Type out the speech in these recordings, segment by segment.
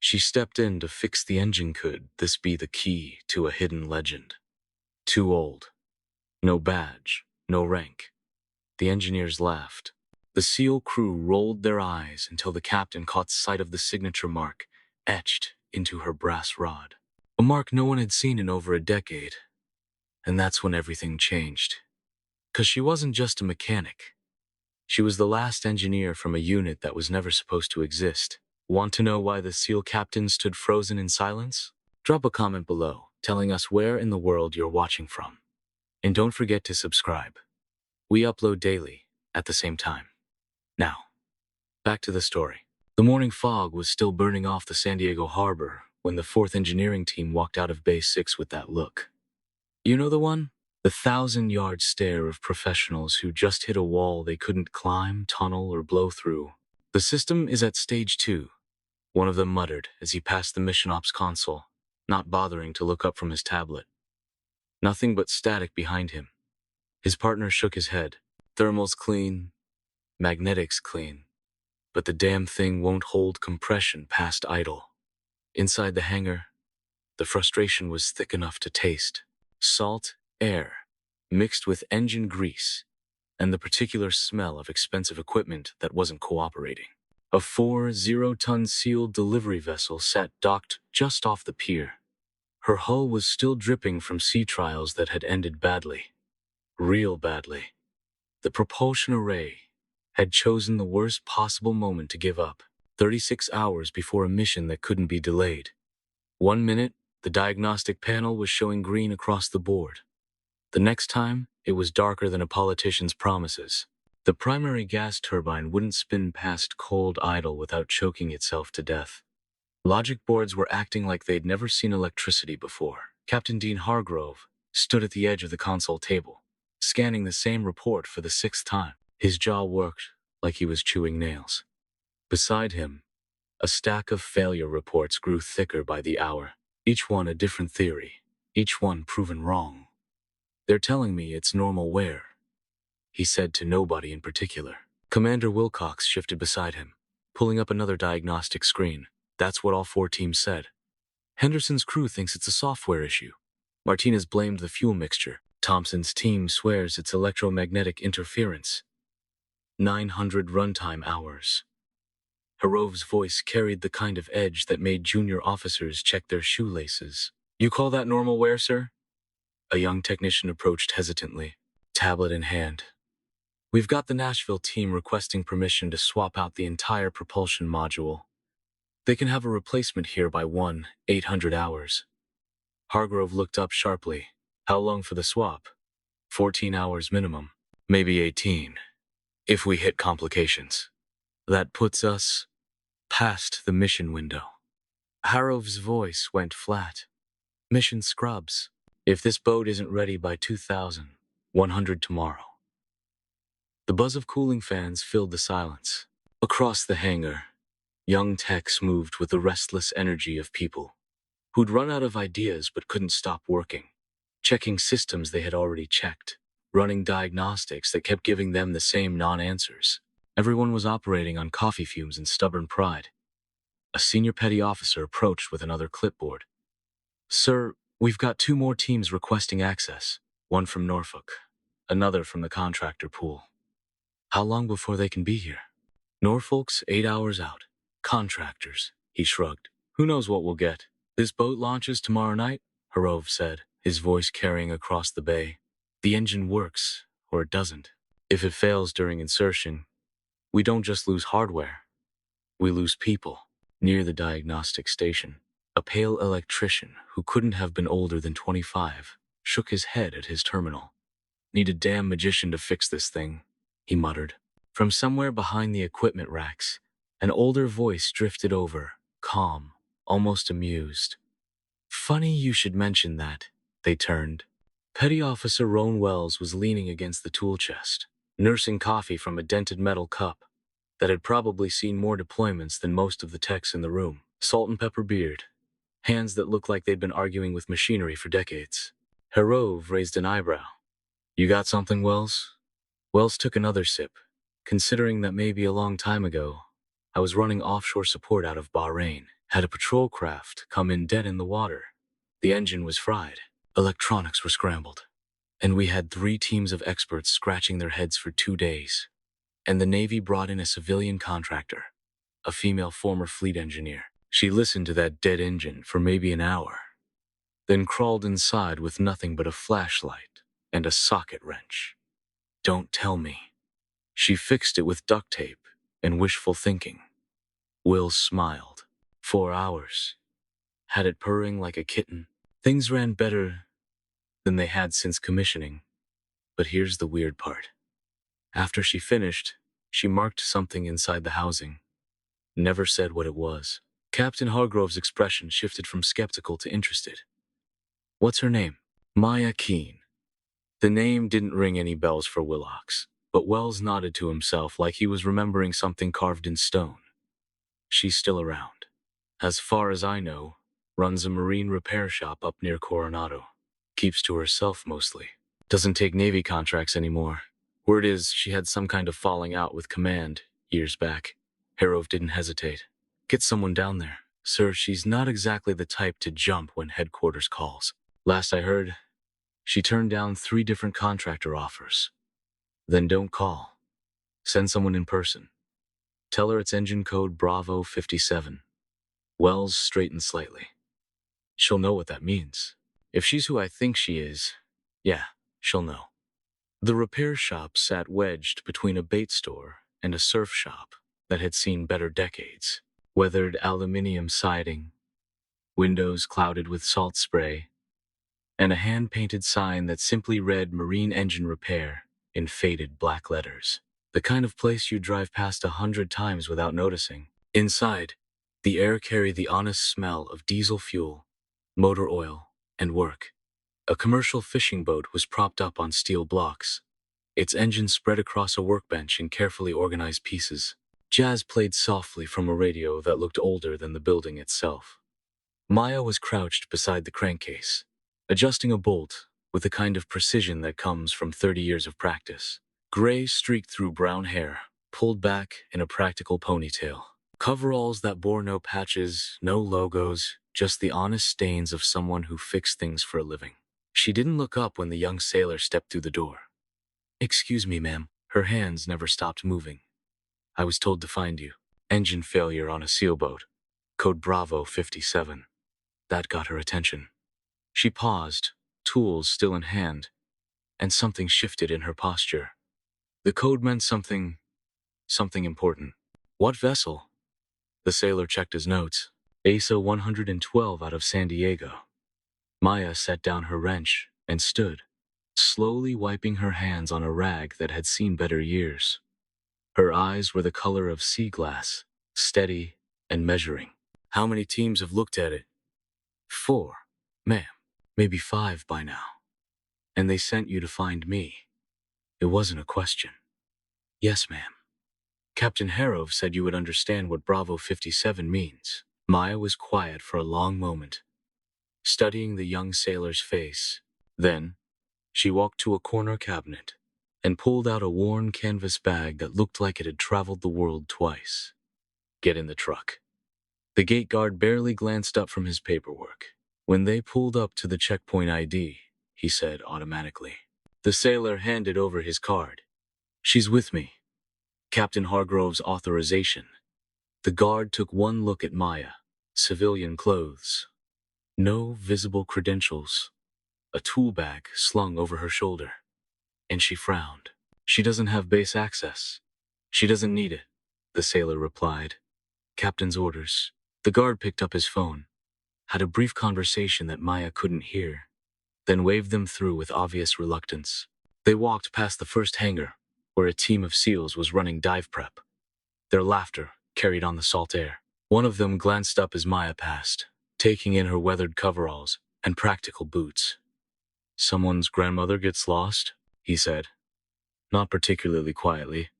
She stepped in to fix the engine. Could this be the key to a hidden legend? Too old. No badge. No rank. The engineers laughed. The SEAL crew rolled their eyes until the captain caught sight of the signature mark etched into her brass rod. A mark no one had seen in over a decade. And that's when everything changed. 'Cause she wasn't just a mechanic. She was the last engineer from a unit that was never supposed to exist. Want to know why the SEAL captain stood frozen in silence? Drop a comment below telling us where in the world you're watching from. And don't forget to subscribe. We upload daily at the same time. Now, back to the story. The morning fog was still burning off the San Diego harbor when the 4th Engineering Team walked out of Base 6 with that look. You know the one? The 1,000-yard stare of professionals who just hit a wall they couldn't climb, tunnel, or blow through. The system is at stage 2, one of them muttered as he passed the mission ops console, not bothering to look up from his tablet. Nothing but static behind him. His partner shook his head. Thermals clean, magnetics clean, but the damn thing won't hold compression past idle. Inside the hangar, the frustration was thick enough to taste. Salt, air, mixed with engine grease, and the particular smell of expensive equipment that wasn't cooperating. A 4 0-ton sealed delivery vessel sat docked just off the pier. Her hull was still dripping from sea trials that had ended badly. Real badly. The propulsion array had chosen the worst possible moment to give up, 36 hours before a mission that couldn't be delayed. 1 minute, the diagnostic panel was showing green across the board. The next time, it was darker than a politician's promises. The primary gas turbine wouldn't spin past cold idle without choking itself to death. Logic boards were acting like they'd never seen electricity before. Captain Dean Hargrove stood at the edge of the console table, scanning the same report for the 6th time. His jaw worked like he was chewing nails. Beside him, a stack of failure reports grew thicker by the hour. Each one a different theory, each one proven wrong. They're telling me it's normal wear, he said to nobody in particular. Commander Wilcox shifted beside him, pulling up another diagnostic screen. That's what all 4 teams said. Henderson's crew thinks it's a software issue. Martinez blamed the fuel mixture. Thompson's team swears it's electromagnetic interference. 900 runtime hours. Harov's voice carried the kind of edge that made junior officers check their shoelaces. You call that normal wear, sir? A young technician approached hesitantly, tablet in hand. We've got the Nashville team requesting permission to swap out the entire propulsion module. They can have a replacement here by 1-800 hours. Hargrove looked up sharply. How long for the swap? 14 hours minimum. Maybe 18, if we hit complications. That puts us past the mission window. Harov's voice went flat. Mission scrubs. If this boat isn't ready by 2100 tomorrow. The buzz of cooling fans filled the silence. Across the hangar, young techs moved with the restless energy of people who'd run out of ideas but couldn't stop working, checking systems they had already checked, running diagnostics that kept giving them the same non-answers. Everyone was operating on coffee fumes and stubborn pride. A senior petty officer approached with another clipboard. Sir, we've got 2 more teams requesting access, one from Norfolk, another from the contractor pool. How long before they can be here? Norfolk's 8 hours out. Contractors, he shrugged. Who knows what we'll get? This boat launches tomorrow night, Harov said, his voice carrying across the bay. The engine works, or it doesn't. If it fails during insertion, we don't just lose hardware. We lose people. Near the diagnostic station, a pale electrician who couldn't have been older than 25 shook his head at his terminal. Need a damn magician to fix this thing, he muttered. From somewhere behind the equipment racks, an older voice drifted over, calm, almost amused. Funny you should mention that. They turned. Petty Officer Roan Wells was leaning against the tool chest, nursing coffee from a dented metal cup that had probably seen more deployments than most of the techs in the room. Salt and pepper beard, hands that looked like they'd been arguing with machinery for decades. Harov raised an eyebrow. You got something, Wells? Wells took another sip, considering that maybe a long time ago, I was running offshore support out of Bahrain. Had a patrol craft come in dead in the water. The engine was fried. Electronics were scrambled. And we had 3 teams of experts scratching their heads for 2 days. And the Navy brought in a civilian contractor, a female former fleet engineer. She listened to that dead engine for maybe an hour, then crawled inside with nothing but a flashlight and a socket wrench. Don't tell me. She fixed it with duct tape and wishful thinking. Will smiled. 4 hours. Had it purring like a kitten. Things ran better than they had since commissioning. But here's the weird part. After she finished, she marked something inside the housing. Never said what it was. Captain Hargrove's expression shifted from skeptical to interested. What's her name? Maya Keene. The name didn't ring any bells for Willox, but Wells nodded to himself like he was remembering something carved in stone. She's still around. As far as I know, runs a marine repair shop up near Coronado. Keeps to herself mostly. Doesn't take Navy contracts anymore. Word is she had some kind of falling out with command years back. Harrove didn't hesitate. Get someone down there. Sir, she's not exactly the type to jump when headquarters calls. Last I heard, she turned down 3 different contractor offers. Then don't call. Send someone in person. Tell her it's engine code Bravo 57. Wells straightened slightly. She'll know what that means. If she's who I think she is, yeah, she'll know. The repair shop sat wedged between a bait store and a surf shop that had seen better decades. Weathered aluminium siding, windows clouded with salt spray, and a hand-painted sign that simply read Marine Engine Repair in faded black letters. The kind of place you drive past 100 times without noticing. Inside, the air carried the honest smell of diesel fuel, motor oil, and work. A commercial fishing boat was propped up on steel blocks, its engine spread across a workbench in carefully organized pieces. Jazz played softly from a radio that looked older than the building itself. Maya was crouched beside the crankcase, adjusting a bolt with the kind of precision that comes from 30 years of practice. Gray streaked through brown hair, pulled back in a practical ponytail. Coveralls that bore no patches, no logos, just the honest stains of someone who fixed things for a living. She didn't look up when the young sailor stepped through the door. Excuse me, ma'am. Her hands never stopped moving. I was told to find you. Engine failure on a sailboat. Code Bravo 57. That got her attention. She paused, tools still in hand, and something shifted in her posture. The code meant something important. What vessel? The sailor checked his notes. ASA 112 out of San Diego. Maya set down her wrench and stood, slowly wiping her hands on a rag that had seen better years. Her eyes were the color of sea glass, steady and measuring. How many teams have looked at it? 4, ma'am. Maybe 5 by now. And they sent you to find me. It wasn't a question. Yes, ma'am. Captain Harrove said you would understand what Bravo 57 means. Maya was quiet for a long moment, studying the young sailor's face. Then, she walked to a corner cabinet and pulled out a worn canvas bag that looked like it had traveled the world twice. Get in the truck. The gate guard barely glanced up from his paperwork. When they pulled up to the checkpoint ID, he said automatically. The sailor handed over his card. She's with me. Captain Hargrove's authorization. The guard took one look at Maya. Civilian clothes. No visible credentials. A tool bag slung over her shoulder. And she frowned. She doesn't have base access. She doesn't need it, the sailor replied. Captain's orders. The guard picked up his phone, had a brief conversation that Maya couldn't hear, then waved them through with obvious reluctance. They walked past the first hangar, where a team of SEALs was running dive prep. Their laughter carried on the salt air. One of them glanced up as Maya passed, taking in her weathered coveralls and practical boots. Someone's grandmother gets lost, he said, not particularly quietly.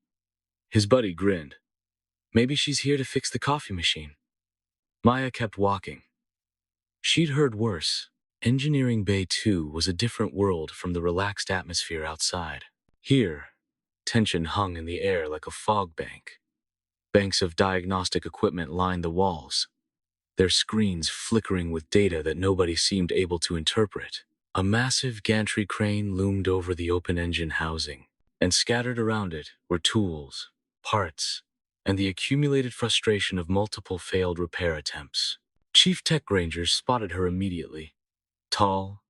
His buddy grinned. Maybe she's here to fix the coffee machine. Maya kept walking. She'd heard worse. Engineering Bay 2 was a different world from the relaxed atmosphere outside. Here, tension hung in the air like a fog bank. Banks of diagnostic equipment lined the walls. their screens flickering with data that nobody seemed able to interpret. A massive gantry crane loomed over the open-engine housing, and scattered around it were tools, parts, and the accumulated frustration of multiple failed repair attempts. Chief Tech Granger spotted her immediately. Tall,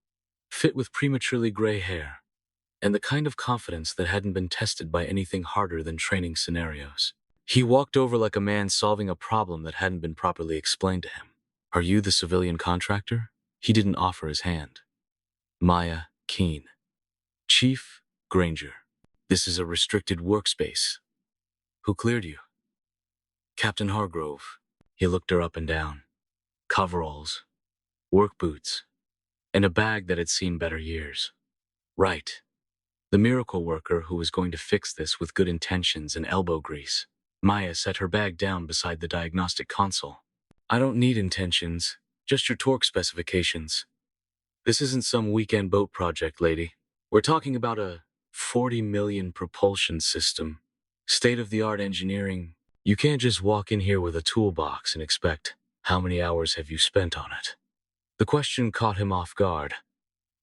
fit with prematurely gray hair, and the kind of confidence that hadn't been tested by anything harder than training scenarios. He walked over like a man solving a problem that hadn't been properly explained to him. "Are you the civilian contractor?" He didn't offer his hand. "Maya Keene. Chief Granger. This is a restricted workspace. Who cleared you?" "Captain Hargrove." He looked her up and down. Coveralls, work boots, and a bag that had seen better years. Right. The miracle worker who was going to fix this with good intentions and elbow grease. Maya set her bag down beside the diagnostic console. "I don't need intentions, just your torque specifications. This isn't some weekend boat project, lady. We're talking about a 40 million propulsion system. State-of-the-art engineering. You can't just walk in here with a toolbox and expect, how many hours have you spent on it?" The question caught him off guard.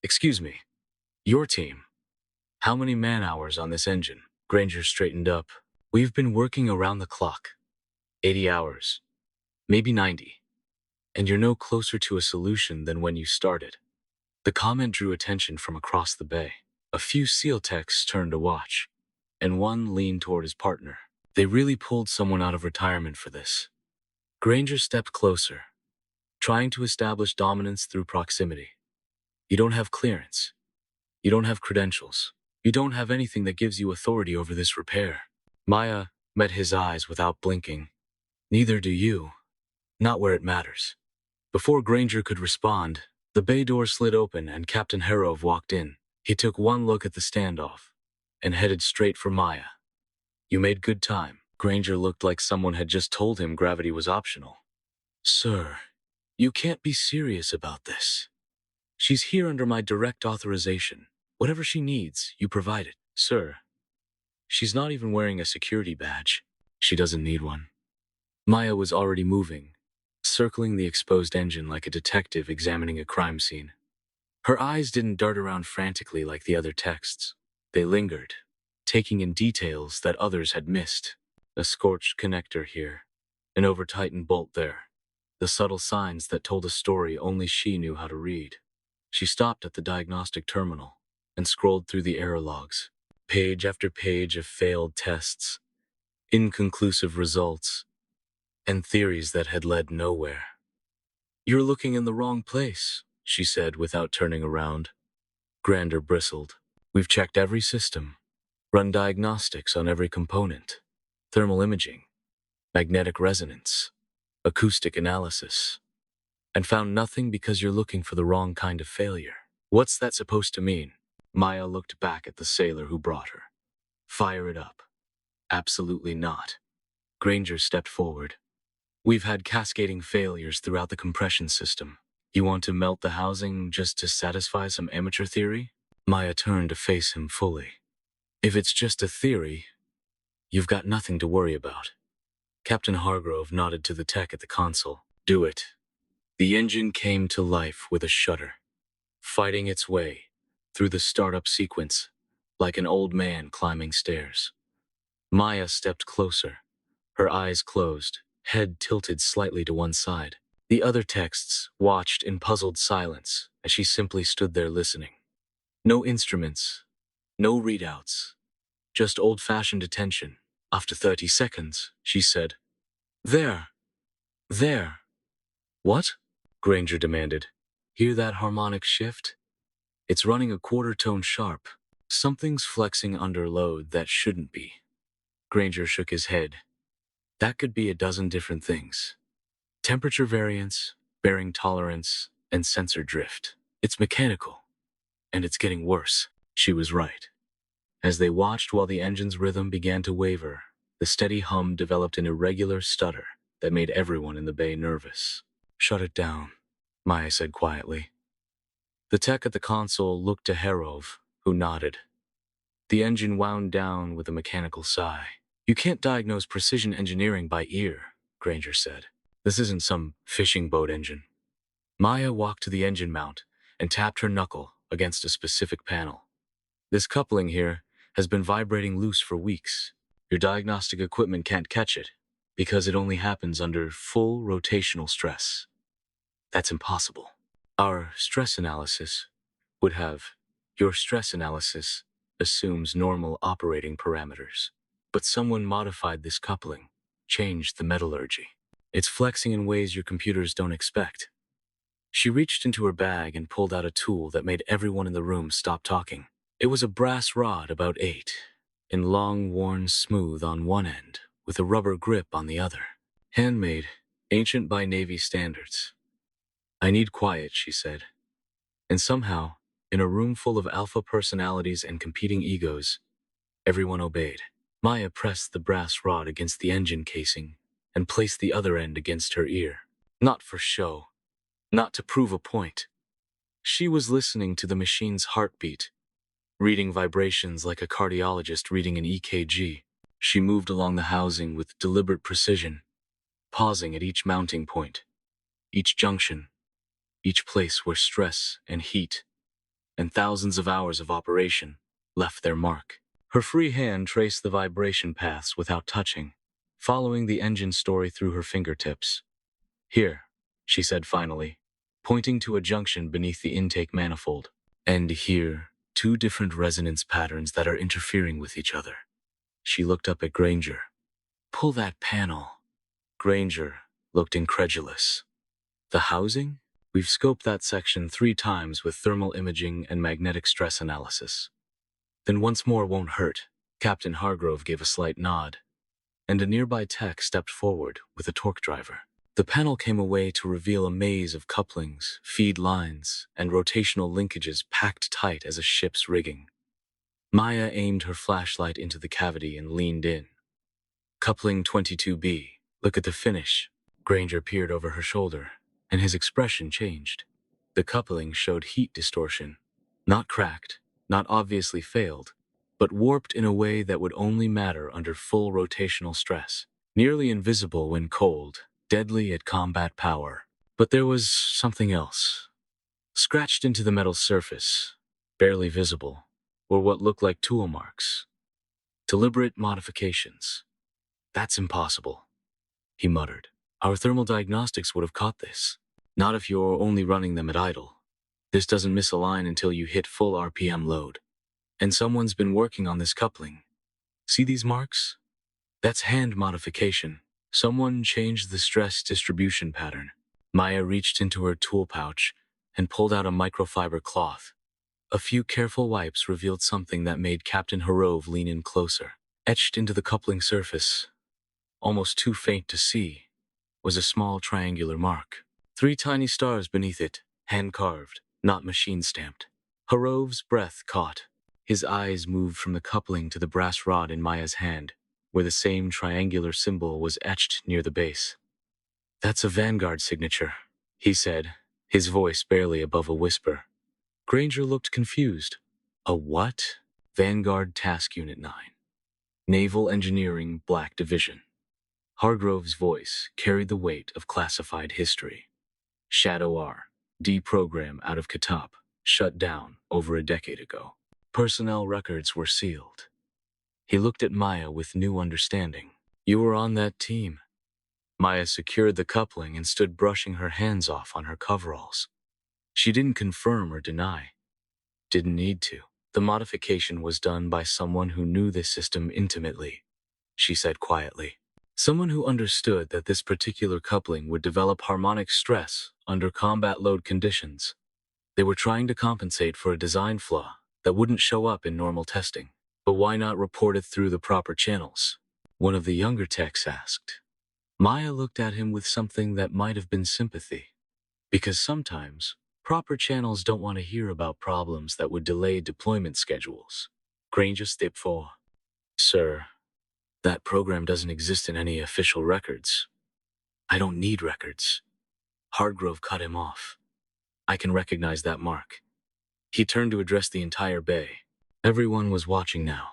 "Excuse me, your team. How many man-hours on this engine?" Granger straightened up. "We've been working around the clock. 80 hours. Maybe 90. And you're no closer to a solution than when you started." The comment drew attention from across the bay. A few SEAL techs turned to watch, and one leaned toward his partner. They really pulled someone out of retirement for this. Granger stepped closer, trying to establish dominance through proximity. "You don't have clearance. You don't have credentials. You don't have anything that gives you authority over this repair." Maya met his eyes without blinking. "Neither do you. Not where it matters." Before Granger could respond, the bay door slid open and Captain Harov walked in. He took one look at the standoff and headed straight for Maya. "You made good time." Granger looked like someone had just told him gravity was optional. "Sir, you can't be serious about this. She's here under my direct authorization. Whatever she needs, you provide it." "Sir, she's not even wearing a security badge. She doesn't need one." Maya was already moving, circling the exposed engine like a detective examining a crime scene. Her eyes didn't dart around frantically like the other texts. They lingered, taking in details that others had missed. A scorched connector here, an over-tightened bolt there. The subtle signs that told a story only she knew how to read. She stopped at the diagnostic terminal and scrolled through the error logs. Page after page of failed tests, inconclusive results, and theories that had led nowhere. "You're looking in the wrong place," she said without turning around. Granger bristled. "We've checked every system, run diagnostics on every component, thermal imaging, magnetic resonance, acoustic analysis, and found nothing because you're looking for the wrong kind of failure." "What's that supposed to mean?" Maya looked back at the sailor who brought her. "Fire it up." "Absolutely not." Granger stepped forward. "We've had cascading failures throughout the compression system. You want to melt the housing just to satisfy some amateur theory?" Maya turned to face him fully. "If it's just a theory, you've got nothing to worry about." Captain Hargrove nodded to the tech at the console. "Do it." The engine came to life with a shudder, fighting its way through the startup sequence like an old man climbing stairs. Maya stepped closer, her eyes closed, head tilted slightly to one side. The other texts watched in puzzled silence as she simply stood there listening. No instruments, no readouts, just old-fashioned attention. After 30 seconds, she said, "There. There." "What?" Granger demanded. "Hear that harmonic shift? It's running a quarter tone sharp. Something's flexing under load that shouldn't be." Granger shook his head. "That could be a dozen different things. Temperature variance, bearing tolerance, and sensor drift. It's mechanical, and it's getting worse." She was right. As they watched while the engine's rhythm began to waver, the steady hum developed an irregular stutter that made everyone in the bay nervous. "Shut it down," Maya said quietly. The tech at the console looked to Harov, who nodded. The engine wound down with a mechanical sigh. "You can't diagnose precision engineering by ear," Granger said. This isn't some fishing boat engine. Maya walked to the engine mount and tapped her knuckle against a specific panel. This coupling here has been vibrating loose for weeks. Your diagnostic equipment can't catch it because it only happens under full rotational stress. That's impossible. Our stress analysis would have. Your stress analysis assumes normal operating parameters. But someone modified this coupling, changed the metallurgy. It's flexing in ways your computers don't expect. She reached into her bag and pulled out a tool that made everyone in the room stop talking. It was a brass rod about 8, and long, worn smooth on one end, with a rubber grip on the other. Handmade, ancient by Navy standards. I need quiet, she said. And somehow, in a room full of alpha personalities and competing egos, everyone obeyed. Maya pressed the brass rod against the engine casing and placed the other end against her ear. Not for show, not to prove a point. She was listening to the machine's heartbeat, reading vibrations like a cardiologist reading an EKG. She moved along the housing with deliberate precision, pausing at each mounting point, each junction, each place where stress and heat and thousands of hours of operation left their mark. Her free hand traced the vibration paths without touching, following the engine story through her fingertips. Here, she said finally, pointing to a junction beneath the intake manifold. And here, 2 different resonance patterns that are interfering with each other. She looked up at Granger. Pull that panel. Granger looked incredulous. The housing? We've scoped that section 3 times with thermal imaging and magnetic stress analysis. Then once more won't hurt. Captain Hargrove gave a slight nod, and a nearby tech stepped forward with a torque driver. The panel came away to reveal a maze of couplings, feed lines, and rotational linkages packed tight as a ship's rigging. Maya aimed her flashlight into the cavity and leaned in. Coupling 22B. Look at the finish. Granger peered over her shoulder, and his expression changed. The coupling showed heat distortion. Not cracked, not obviously failed, but warped in a way that would only matter under full rotational stress. Nearly invisible when cold, deadly at combat power. But there was something else. Scratched into the metal surface, barely visible, were what looked like tool marks. Deliberate modifications. That's impossible, he muttered. Our thermal diagnostics would have caught this. Not if you're only running them at idle. This doesn't misalign until you hit full RPM load. And someone's been working on this coupling. See these marks? That's hand modification. Someone changed the stress distribution pattern. Maya reached into her tool pouch and pulled out a microfiber cloth. A few careful wipes revealed something that made Captain Hargrove lean in closer. Etched into the coupling surface, almost too faint to see, was a small triangular mark. 3 tiny stars beneath it, hand-carved, not machine-stamped. Hargrove's breath caught. His eyes moved from the coupling to the brass rod in Maya's hand, where the same triangular symbol was etched near the base. That's a Vanguard signature, he said, his voice barely above a whisper. Granger looked confused. A what? Vanguard Task Unit 9. Naval Engineering Black Division. Hargrove's voice carried the weight of classified history. Shadow R, D program out of Katop, shut down over a decade ago. Personnel records were sealed. He looked at Maya with new understanding. You were on that team. Maya secured the coupling and stood brushing her hands off on her coveralls. She didn't confirm or deny. Didn't need to. The modification was done by someone who knew this system intimately, she said quietly. Someone who understood that this particular coupling would develop harmonic stress under combat load conditions. They were trying to compensate for a design flaw that wouldn't show up in normal testing. But why not report it through the proper channels? One of the younger techs asked. Maya looked at him with something that might have been sympathy. Because sometimes, proper channels don't want to hear about problems that would delay deployment schedules. Granger stepped forward. Sir, that program doesn't exist in any official records. I don't need records. Hargrove cut him off. I can recognize that mark. He turned to address the entire bay. Everyone was watching now.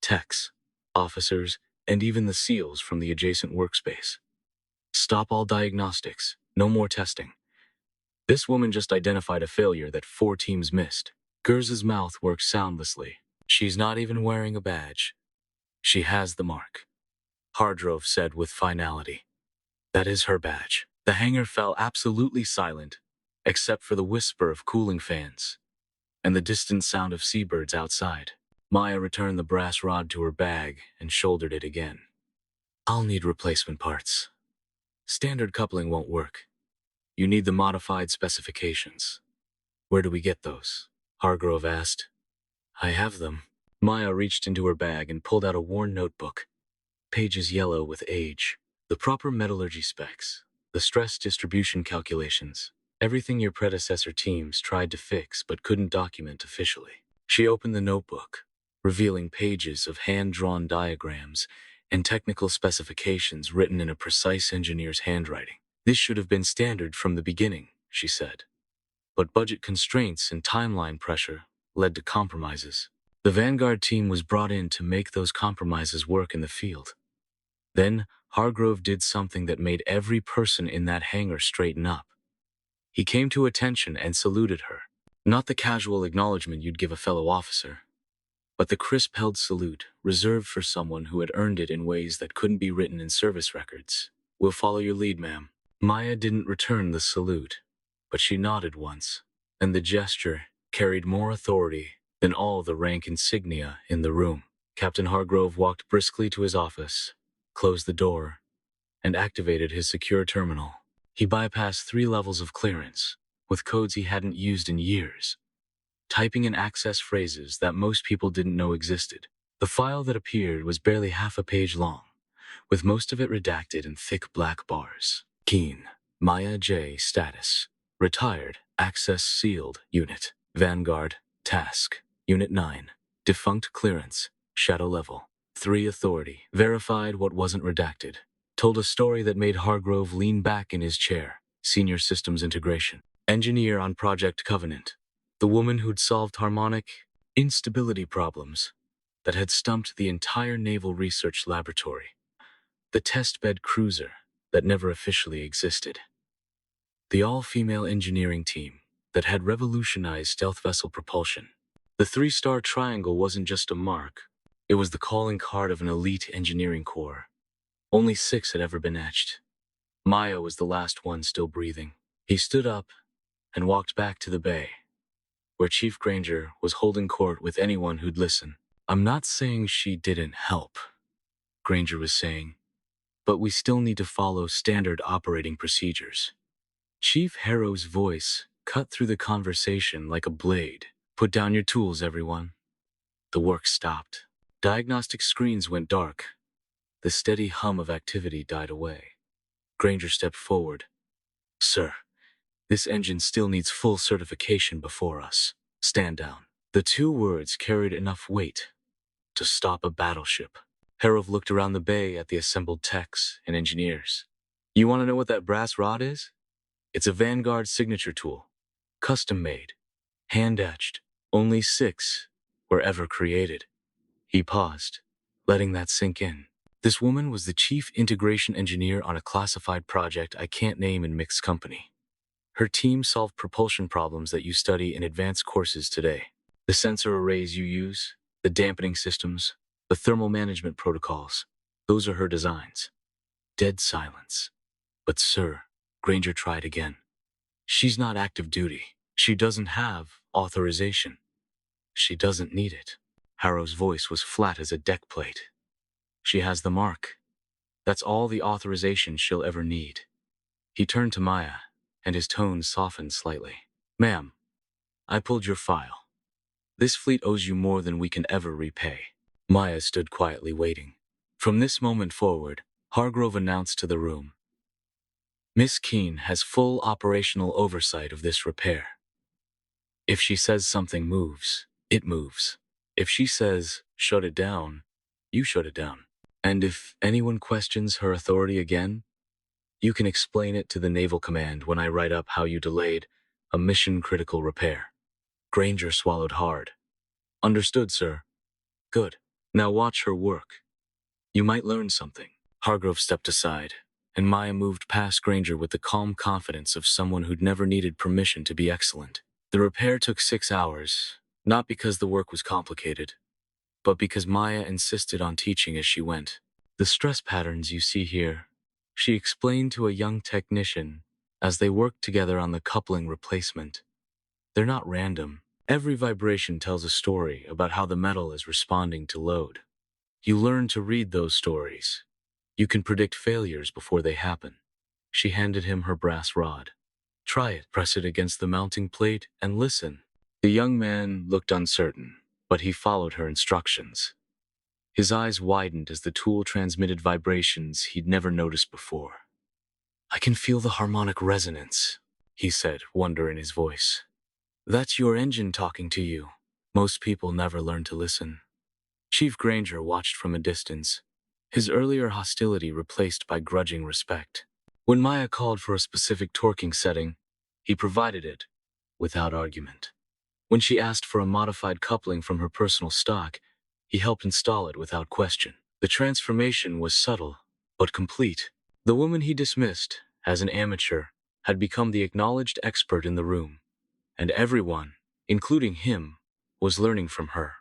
Techs, officers, and even the SEALs from the adjacent workspace. Stop all diagnostics. No more testing. This woman just identified a failure that 4 teams missed. Gers's mouth worked soundlessly. She's not even wearing a badge. She has the mark. Hardrove said with finality. That is her badge. The hangar fell absolutely silent, except for the whisper of cooling fans and the distant sound of seabirds outside. Maya returned the brass rod to her bag and shouldered it again. I'll need replacement parts. Standard coupling won't work. You need the modified specifications. Where do we get those? Hargrove asked. I have them. Maya reached into her bag and pulled out a worn notebook. Pages yellow with age. The proper metallurgy specs. The stress distribution calculations. Everything your predecessor teams tried to fix but couldn't document officially. She opened the notebook, revealing pages of hand-drawn diagrams and technical specifications written in a precise engineer's handwriting. This should have been standard from the beginning, she said. But budget constraints and timeline pressure led to compromises. The Vanguard team was brought in to make those compromises work in the field. Then, Hargrove did something that made every person in that hangar straighten up. He came to attention and saluted her. Not the casual acknowledgement you'd give a fellow officer, but the crisp-held salute reserved for someone who had earned it in ways that couldn't be written in service records. We'll follow your lead, ma'am. Maya didn't return the salute, but she nodded once, and the gesture carried more authority than all the rank insignia in the room. Captain Hargrove walked briskly to his office, closed the door, and activated his secure terminal. He bypassed 3 levels of clearance, with codes he hadn't used in years, typing in access phrases that most people didn't know existed. The file that appeared was barely half a page long, with most of it redacted in thick black bars. Keen, Maya J. Status. Retired, Access Sealed, Unit. Vanguard, Task. Unit 9. Defunct Clearance, Shadow Level. 3 Authority. Verified what wasn't redacted. Told a story that made Hargrove lean back in his chair. Senior Systems Integration. Engineer on Project Covenant. The woman who'd solved harmonic instability problems that had stumped the entire Naval Research Laboratory. The testbed cruiser that never officially existed. The all-female engineering team that had revolutionized stealth vessel propulsion. The 3-star triangle wasn't just a mark, it was the calling card of an elite engineering corps. Only 6 had ever been etched. Maya was the last one still breathing. He stood up and walked back to the bay, where Chief Granger was holding court with anyone who'd listen. I'm not saying she didn't help, Granger was saying, but we still need to follow standard operating procedures. Chief Harrow's voice cut through the conversation like a blade. Put down your tools, everyone. The work stopped. Diagnostic screens went dark. The steady hum of activity died away. Granger stepped forward. Sir, this engine still needs full certification before us. Stand down. The 2 words carried enough weight to stop a battleship. Harrow looked around the bay at the assembled techs and engineers. You want to know what that brass rod is? It's a Vanguard signature tool. Custom-made. Hand-etched. Only 6 were ever created. He paused, letting that sink in. This woman was the chief integration engineer on a classified project I can't name in mixed company. Her team solved propulsion problems that you study in advanced courses today. The sensor arrays you use, the dampening systems, the thermal management protocols, those are her designs. Dead silence. But sir, Granger tried again. She's not active duty. She doesn't have authorization. She doesn't need it. Harrow's voice was flat as a deck plate. She has the mark. That's all the authorization she'll ever need. He turned to Maya, and his tone softened slightly. Ma'am, I pulled your file. This fleet owes you more than we can ever repay. Maya stood quietly waiting. From this moment forward, Hargrove announced to the room, Miss Keen has full operational oversight of this repair. If she says something moves, it moves. If she says, shut it down, you shut it down. And if anyone questions her authority again, you can explain it to the Naval Command when I write up how you delayed a mission-critical repair. Granger swallowed hard. Understood, sir. Good. Now watch her work. You might learn something. Hargrove stepped aside and Maya moved past Granger with the calm confidence of someone who'd never needed permission to be excellent. The repair took 6 hours, not because the work was complicated, but because Maya insisted on teaching as she went. The stress patterns you see here, she explained to a young technician as they worked together on the coupling replacement. They're not random. Every vibration tells a story about how the metal is responding to load. You learn to read those stories. You can predict failures before they happen. She handed him her brass rod. Try it, press it against the mounting plate, and listen. The young man looked uncertain, but he followed her instructions. His eyes widened as the tool transmitted vibrations he'd never noticed before. "I can feel the harmonic resonance," he said, wonder in his voice. "That's your engine talking to you. Most people never learn to listen." Chief Granger watched from a distance, his earlier hostility replaced by grudging respect. When Maya called for a specific torquing setting, he provided it, without argument. When she asked for a modified coupling from her personal stock, he helped install it without question. The transformation was subtle, but complete. The woman he dismissed, as an amateur, had become the acknowledged expert in the room, and everyone, including him, was learning from her.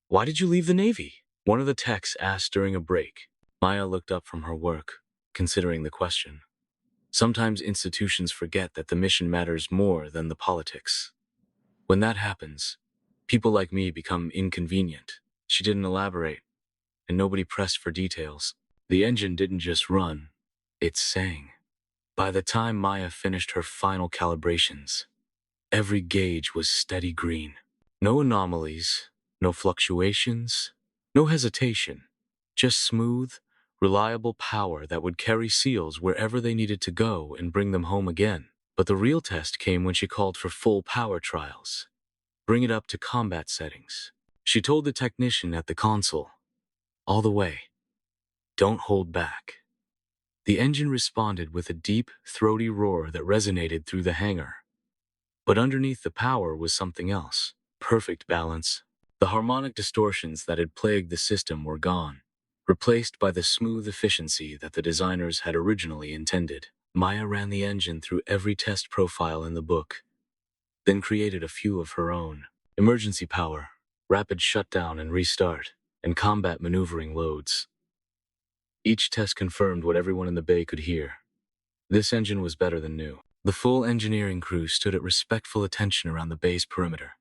"Why did you leave the Navy?" one of the techs asked during a break. Maya looked up from her work, considering the question. Sometimes institutions forget that the mission matters more than the politics. When that happens, people like me become inconvenient. She didn't elaborate, and nobody pressed for details. The engine didn't just run, it sang. By the time Maya finished her final calibrations, every gauge was steady green. No anomalies, no fluctuations, no hesitation, just smooth, reliable power that would carry SEALs wherever they needed to go and bring them home again. But the real test came when she called for full power trials. Bring it up to combat settings. She told the technician at the console, "All the way. Don't hold back." The engine responded with a deep, throaty roar that resonated through the hangar. But underneath the power was something else. Perfect balance. The harmonic distortions that had plagued the system were gone, replaced by the smooth efficiency that the designers had originally intended. Maya ran the engine through every test profile in the book, then created a few of her own. Emergency power, rapid shutdown and restart, and combat maneuvering loads. Each test confirmed what everyone in the bay could hear. This engine was better than new. The full engineering crew stood at respectful attention around the bay's perimeter,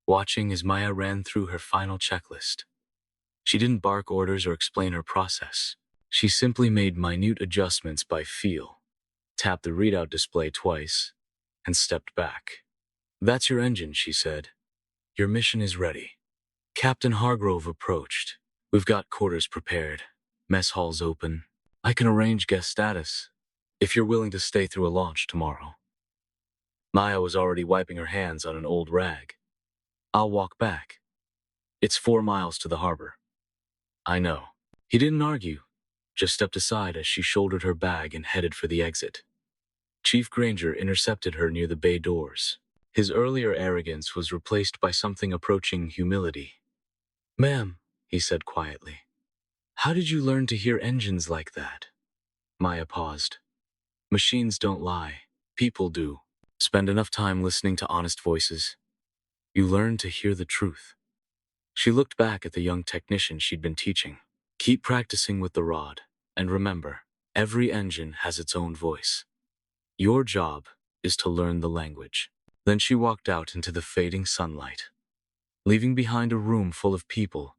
watching as Maya ran through her final checklist. She didn't bark orders or explain her process. She simply made minute adjustments by feel, tapped the readout display twice, and stepped back. "That's your engine," she said. "Your mission is ready." Captain Hargrove approached. "We've got quarters prepared, mess halls open. I can arrange guest status, if you're willing to stay through a launch tomorrow." Maya was already wiping her hands on an old rag. "I'll walk back. It's 4 miles to the harbor." "I know." He didn't argue, just stepped aside as she shouldered her bag and headed for the exit. Chief Granger intercepted her near the bay doors. His earlier arrogance was replaced by something approaching humility. "Ma'am," he said quietly, "how did you learn to hear engines like that?" Maya paused. "Machines don't lie. People do. Spend enough time listening to honest voices. You learn to hear the truth." She looked back at the young technician she'd been teaching. "Keep practicing with the rod, and remember, every engine has its own voice. Your job is to learn the language." Then she walked out into the fading sunlight, leaving behind a room full of people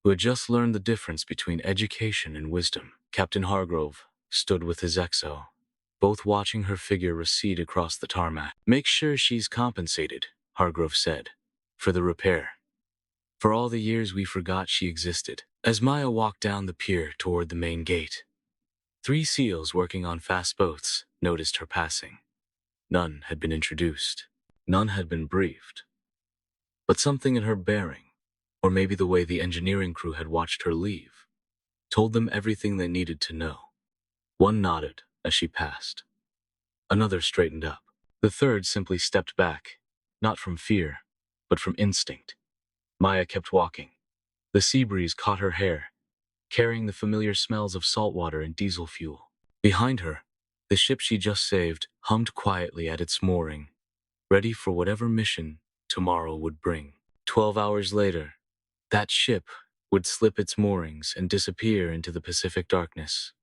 who had just learned the difference between education and wisdom. Captain Hargrove stood with his XO, both watching her figure recede across the tarmac. "Make sure she's compensated," Hargrove said, "for the repair. For all the years we forgot she existed." As Maya walked down the pier toward the main gate, 3 SEALs working on fast boats noticed her passing. None had been introduced. None had been briefed. But something in her bearing, or maybe the way the engineering crew had watched her leave, told them everything they needed to know. One nodded as she passed. Another straightened up. The third simply stepped back, not from fear, but from instinct. Maya kept walking. The sea breeze caught her hair, carrying the familiar smells of salt water and diesel fuel. Behind her, the ship she just saved hummed quietly at its mooring, ready for whatever mission tomorrow would bring. 12 hours later, that ship would slip its moorings and disappear into the Pacific darkness,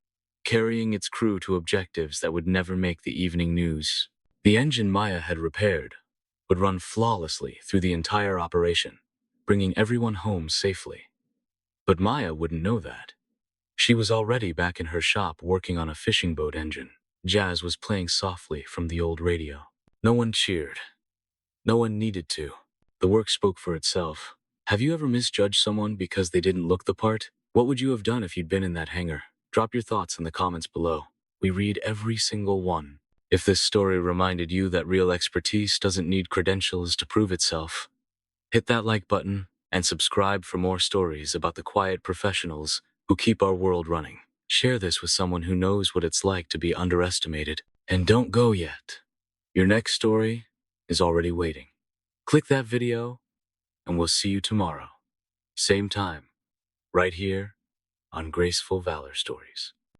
carrying its crew to objectives that would never make the evening news. The engine Maya had repaired would run flawlessly through the entire operation, bringing everyone home safely. But Maya wouldn't know that. She was already back in her shop working on a fishing boat engine. Jazz was playing softly from the old radio. No one cheered. No one needed to. The work spoke for itself. Have you ever misjudged someone because they didn't look the part? What would you have done if you'd been in that hangar? Drop your thoughts in the comments below. We read every single one. If this story reminded you that real expertise doesn't need credentials to prove itself, hit that like button and subscribe for more stories about the quiet professionals who keep our world running. Share this with someone who knows what it's like to be underestimated. And don't go yet. Your next story is already waiting. Click that video, and we'll see you tomorrow. Same time, right here on Graceful Valor Stories.